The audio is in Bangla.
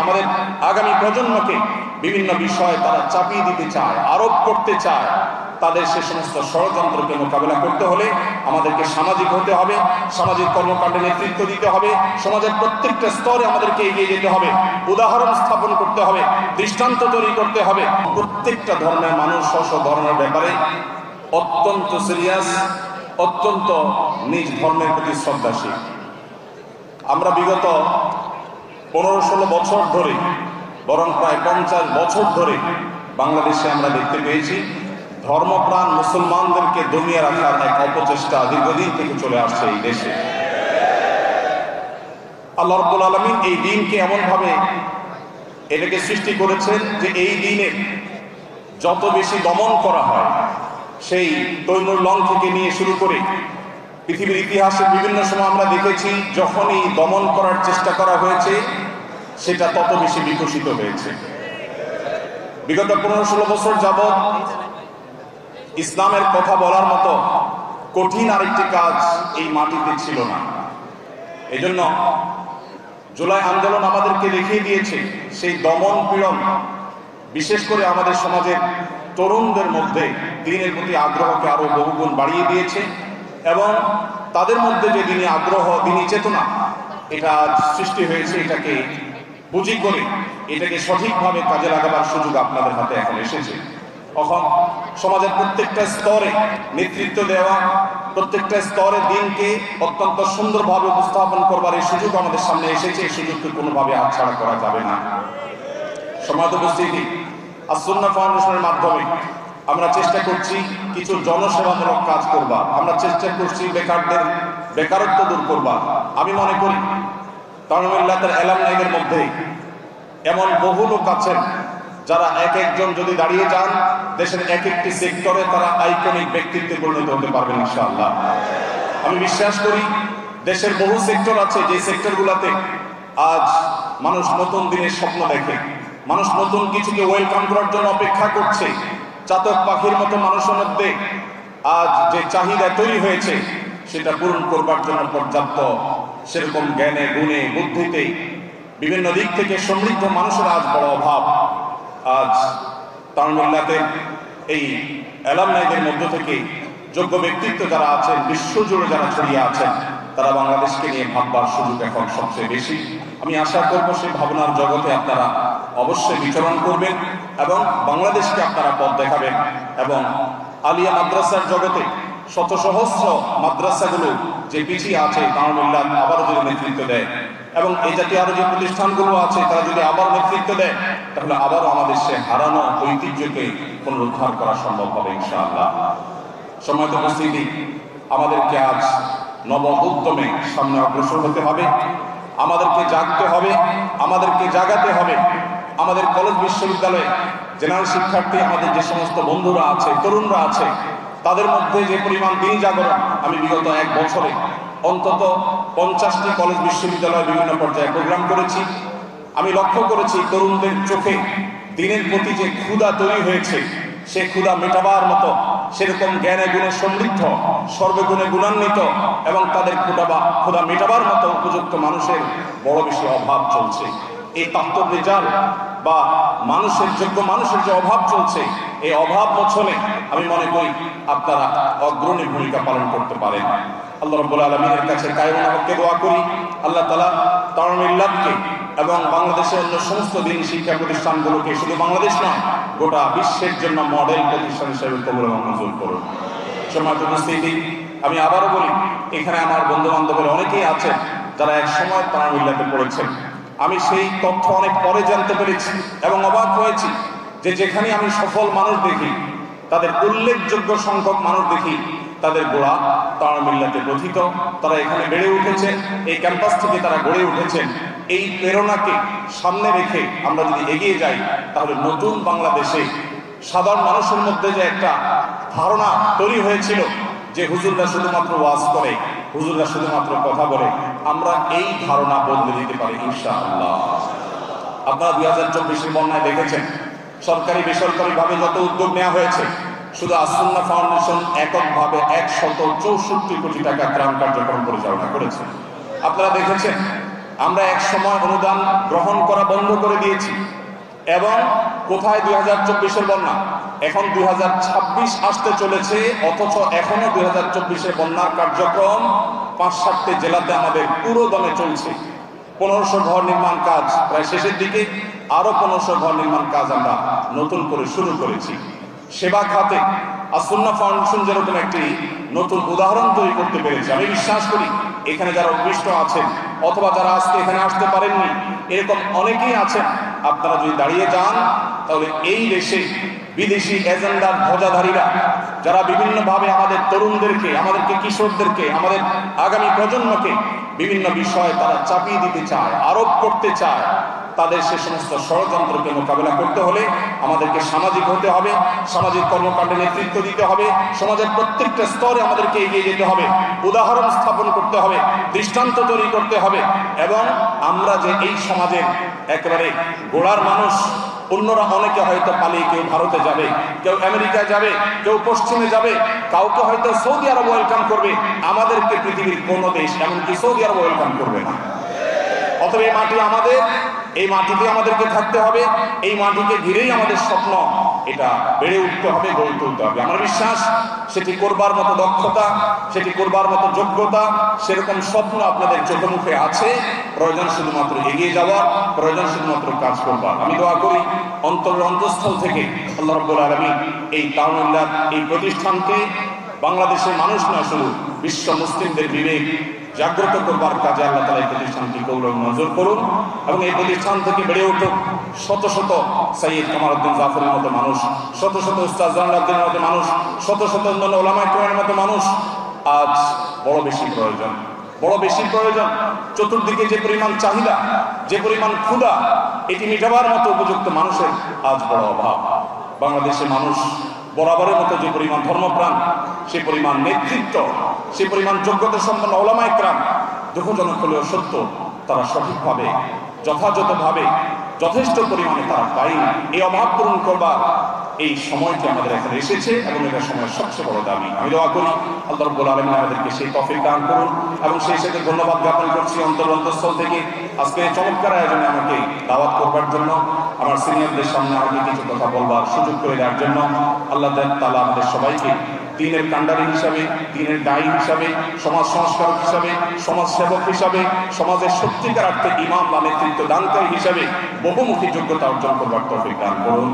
আমাদের আগামী প্রজন্মকে বিভিন্ন বিষয়ে তারা চাপিয়ে দিতে চায়, আরোপ করতে চায়। তাদের সে সমস্ত ষড়যন্ত্রকে মোকাবেলা করতে হলে আমাদেরকে সামাজিক হতে হবে, সামাজিক কর্মকাণ্ডে নেতৃত্ব দিতে হবে, সমাজের প্রত্যেকটা স্তরে আমাদেরকে এগিয়ে যেতে হবে, উদাহরণ স্থাপন করতে হবে, দৃষ্টান্ত তৈরি করতে হবে। প্রত্যেকটা ধর্মের মানুষ স্ব ধর্মের ব্যাপারে অত্যন্ত সিরিয়াস, অত্যন্ত নিজ ধর্মের প্রতি শ্রদ্ধাশীল। আমরা বিগত 15-16 বছর ধরে, বরং প্রায় 50 বছর ধরে বাংলাদেশে আমরা দেখতে পেয়েছি ধর্মপ্রাণ মুসলমানদেরকে দমিয়ে রাখার এক অপচেষ্টা দীর্ঘদিন থেকে চলে আসছে এই দেশে। আল্লাহ রাব্বুল আলামিন এই দিনকে এমনভাবে এটাকে সৃষ্টি করেছেন যে এই দিনে যত বেশি দমন করা হয়, সেই তৈমুরলং থেকে নিয়ে শুরু করে পৃথিবীর ইতিহাসে বিভিন্ন সময় আমরা দেখেছি যখনই দমন করার চেষ্টা করা হয়েছে সেটা তত বেশি বিকশিত হয়েছে। বিগত 15-16 বছর যাবৎ ইসলামের কথা বলার মতো কঠিন আরেকটি কাজ এই মাটিতে ছিল না। এজন্য জুলাই আন্দোলন আমাদেরকে দেখিয়ে দিয়েছে সেই দমন পীড়ন বিশেষ করে আমাদের সমাজের তরুণদের মধ্যে দ্বীনের প্রতি আগ্রহকে আরো বহুগুণ বাড়িয়ে দিয়েছে এবং তাদের মধ্যে যে দ্বীনি আগ্রহ, দ্বীনি চেতনা এটা সৃষ্টি হয়েছে, এটাকে পুঁজি করে এটাকে সঠিকভাবে কাজে লাগাবার সুযোগ আপনাদের হাতে এখন এসেছে। এখন সমাজের প্রত্যেকটা স্তরে নেতৃত্ব দেওয়া, প্রত্যেকটা স্তরে দিনকে অত্যন্ত সুন্দরভাবে উপস্থাপন করবার এই সুযোগ আমাদের সামনে এসেছে। এই সুযোগকে কোনোভাবে হাতছাড়া করা যাবে না। সমাজ উপস্থিতি আস-সুন্নাহ ফাউন্ডেশনের মাধ্যমে আমরা চেষ্টা করছি কিছু জনসেবামূলক কাজ করবার, আমরা চেষ্টা করছি বেকারদের বেকারত্ব দূর করবার। আমি মনে করি তানভীর মিল্লাতের এলামনাইদের মধ্যে এমন বহু লোক আছেন যারা এক একজন যদি দাঁড়িয়ে যান দেশের এক একটি সেক্টরে তারা আইকনিক ব্যক্তিত্বে পরিণত হতে পারবেন ইনশাআল্লাহ। আমি বিশ্বাস করি দেশের বহু সেক্টর আছে যে সেক্টরগুলোতে আজ মানুষ নতুন দিনের স্বপ্ন দেখে, মানুষ নতুন কিছুকে ওয়েলকাম করার জন্য অপেক্ষা করছে। চাতক পাখির মতো মানুষের মধ্যে আজ যে চাহিদা তৈরি হয়েছে সেটা পূরণ করবার জন্য পর্যাপ্ত সেরকম জ্ঞানে, গুণে, বুদ্ধিতে বিভিন্ন দিক থেকে সমৃদ্ধ মানুষের আজ বড় অভাব। আজ তানভীর মিল্লাতের এই এলামনাইদের মধ্য থেকে যোগ্য ব্যক্তিত্ব যারা আছেন, বিশ্বজুড়ে যারা ছড়িয়ে আছেন, তারা বাংলাদেশকে নিয়ে ভাববার সুযোগ এখন সবচেয়ে বেশি। আমি আশা করব সেই ভাবনার জগতে আপনারা অবশ্যই বিচরণ করবেন এবং বাংলাদেশকে আপনারা পথ দেখাবেন এবং আলিয়া মাদ্রাসার জগতে শত সহস্র মাদ্রাসাগুলো যে পিছিয়ে আছে তানভীর মিল্লাত আবারও যদি নেতৃত্ব দেয় এবং এই জাতীয় আরো যে প্রতিষ্ঠানগুলো আছে তারা যদি আবার নেতৃত্ব দেয় তাহলে আবারও আমাদের সে হারানো ঐতিহ্যকে পুনরুদ্ধার করা সম্ভব হবে ইনশাআল্লাহ। সম্মানিত উপস্থিতি, আমাদেরকে আজ নব উদ্যমে সামনে অগ্রসর হতে হবে, আমাদেরকে জাগতে হবে, আমাদেরকে জাগাতে হবে। আমাদের কলেজ বিশ্ববিদ্যালয়ে জেনারেল শিক্ষার্থী, আমাদের যে সমস্ত বন্ধুরা আছে, তরুণরা আছে, তাদের মধ্যে যে পরিমাণ দিনী জাগরণ, আমি বিগত 1 বছরে অন্তত 50টি কলেজ বিশ্ববিদ্যালয়ে বিভিন্ন পর্যায়ে প্রোগ্রাম করেছি। আমি লক্ষ্য করেছি তরুণদের চোখে দিনের প্রতি যে ক্ষুধা তৈরি হয়েছে সে ক্ষুধা মেটাবার মতো, সেরকম জ্ঞানে গুণে সমৃদ্ধ, সর্বগুণে গুণান্বিত এবং তাদের ক্ষুধা মেটাবার মতো উপযুক্ত মানুষের বড় বেশি অভাব চলছে। এই তাত্ত্বিক রেজাল্ট বা মানুষের যোগ্য মানুষের যে অভাব চলছে, এই অভাব মোচনে আমি মনে করি আপনারা অগ্রণী ভূমিকা পালন করতে পারেন। আল্লাহ রাব্বুল আলামিনের কাছে কায়রুন হককে দোয়া করি আল্লাহ তাআলা তানভীর মিল্লাতকে এবং বাংলাদেশের অন্য সমস্ত দ্বীনি শিক্ষা প্রতিষ্ঠানগুলোকে শুধু বাংলাদেশ নয় গোটা বিশ্বের জন্য মডেল প্রতিষ্ঠান হিসেবে কবুল এবং মঞ্জুর করুন। সম্মানিত উপস্থিতি, আমি আবারও বলি এখানে আমার বন্ধু বান্ধবের অনেকেই আছেন যারা এক সময় তানভীর মিল্লাতে পড়েছেন। আমি সেই তথ্য অনেক পরে জানতে পেরেছি এবং অবাক হয়েছি যে যেখানে আমি সফল মানুষ দেখি, তাদের উল্লেখযোগ্য সংখ্যক মানুষ দেখি, তাদের গোড়া তানভীর মিল্লাতে গঠিত, তারা এখানে বেড়ে উঠেছেন, এই ক্যাম্পাস থেকে তারা গড়ে উঠেছেন। এই প্রেরণাকে সামনে রেখে আমরা যদি এগিয়ে যাই তাহলে নতুন বাংলাদেশে সাধারণ মানুষের মধ্যে যে একটা ধারণা তৈরি হয়েছিল যে হুজুররা শুধুমাত্র ওয়াজ করে, হুজুররা শুধুমাত্র কথা বলে, আমরা এই ধারণা বদলে দিতে পারি ইনশাআল্লাহ। আপনারা 2024 বন্যায় দেখেছেন সরকারি বেসরকারিভাবে যত উদ্যোগ নেওয়া হয়েছে, শুধু আস-সুন্নাহ ফাউন্ডেশন এককভাবে 164 কোটি টাকা ত্রাণ কার্যক্রম পরিচালনা করেছে। আপনারা দেখেছেন আমরা এক সময় অনুদান গ্রহণ করা বন্ধ করে দিয়েছি, এবং কোথায় 2024-এর বন্যা, এখন 2026 আসতে চলেছে, অথচ এখনো 2024-এর বন্যার কার্যক্রম 5-7টি জেলাতে আমাদের পুরো দমে চলছে। 1500 ঘর নির্মাণ কাজ প্রায় শেষের দিকে, আরো 1500 ঘর নির্মাণ কাজ আমরা নতুন করে শুরু করেছি। সেবা খাতে আসুন্নাহ ফাউন্ডেশন যেরকম একটি নতুন উদাহরণ তৈরি করতে পেরেছে, আমি বিশ্বাস করি এখানে যারা উপবিষ্ট আছেন অথবা যারা আজকে এখানে আসতে পারেননি, এরকম অনেকেই আছেন। আপনারা যদি দাঁড়িয়ে যান তাহলে এই দেশে বিদেশি এজেন্ডার ধ্বজাধারীরা যারা বিভিন্নভাবে আমাদের তরুণদেরকে, আমাদেরকে কিশোরদেরকে, আমাদের আগামী প্রজন্মকে বিভিন্ন বিষয়ে তারা চাপিয়ে দিতে চায়, আরোপ করতে চায়, তাদের সে সমস্ত ষড়যন্ত্রকে মোকাবেলা করতে হলে আমাদেরকে সামাজিক হতে হবে, সামাজিক কর্মকাণ্ডে নেতৃত্ব দিতে হবে, সমাজের প্রত্যেকটা স্তরে আমাদেরকে এগিয়ে যেতে হবে, উদাহরণ স্থাপন করতে হবে, দৃষ্টান্ত তৈরি করতে হবে। এবং আমরা যে এই সমাজের একেবারে গোড়ার মানুষ, অন্যরা অনেকে হয়তো পালিয়ে কেউ ভারতে যাবে, কেউ আমেরিকা যাবে, কেউ পশ্চিমে যাবে, কাউকে হয়তো সৌদি আরব ওয়েলকাম করবে, আমাদেরকে পৃথিবীর কোনো দেশ এমনকি সৌদি আরব ওয়েলকাম করবে না। অতএব এই মাটি আমাদের, এই মাটিতে আমাদেরকে থাকতে হবে, এই মাটিকে ঘিরেই আমাদের স্বপ্ন এটা বেড়ে উঠতে হবে, গড়ে তুলতে হবে। আমার বিশ্বাস সেটি করবার মতো দক্ষতা, সেটি করবার মতো যোগ্যতা, সেরকম স্বপ্ন আপনাদের চোখে মুখে আছে। প্রয়োজন শুধুমাত্র এগিয়ে যাওয়ার, প্রয়োজন শুধুমাত্র কাজ করবার। আমি দোয়া করি অন্তরের অন্তঃস্থল থেকে আল্লাহ রাব্বুল আলামিন এই তাওয়াল্লাহ, এই প্রতিষ্ঠানকে বাংলাদেশের মানুষ নয়, শুধু বিশ্ব মুসলিমদের বিবেক জাগ্রত করবার কাজে আল্লাহ তাআলা এই প্রতিষ্ঠানটি কবুল মঞ্জুর করুন, এবং এই প্রতিষ্ঠান থেকে বেড়ে উঠুক শত শত সৈয়দ কামালউদ্দিন জাফরের মতো মানুষ, শত শত উস্তাদ জালালউদ্দিনের মতো মানুষ, শত শত অন্যান্য ওলামায়ে কেরামের মতো মানুষ। আজ বড় বেশি প্রয়োজন, বড় বেশি প্রয়োজন। চতুর্দিকে যে পরিমাণ চাহিদা, যে পরিমাণ ক্ষুধা, এটি মেটাবার মতো উপযুক্ত মানুষের আজ বড় অভাব। বাংলাদেশের মানুষ বরাবরের মতো যে পরিমাণ ধর্মপ্রাণ, সে পরিমাণ নেতৃত্ব, সে পরিমাণ যোগ্যতা সম্পন্ন ওলামায়ে কেরাম, দুঃখজনক হলেও সত্য, তারা সঠিকভাবে, যথাযথভাবে, যথেষ্ট পরিমাণে তারা পায়নি। এই অভাব পূরণ করবার এই সময়টি আমাদের এখানে এসেছে, এবং এটা সময়ের সবচেয়ে বড় দাবি। আমি দোয়া করি আল্লাহ রাব্বুল আলামিন আমাদেরকে সেই তৌফিক দান করুন, এবং সেই সাথে ধন্যবাদ জ্ঞাপন করছি অন্তঃস্থল থেকে আজকে চমৎকার আয়োজনে আমাকে দাওয়াত করবার জন্য, আমার সিনিয়রদের সামনে আমাকে কিছু কথা বলবার সুযোগ করে দেওয়ার জন্য। আল্লাহ তাআলা আমাদের সবাইকে দ্বীনের কান্ডারি হিসাবে, দ্বীনের দায়ী হিসাবে, সমাজ সংস্কারক হিসাবে, সমাজ সেবক হিসাবে, সমাজের সত্যিকার অর্থে ইমাম বা নেতৃত্ব দানকারী হিসাবে বহুমুখী যোগ্যতা অর্জন করবার তৌফিক দান করুন।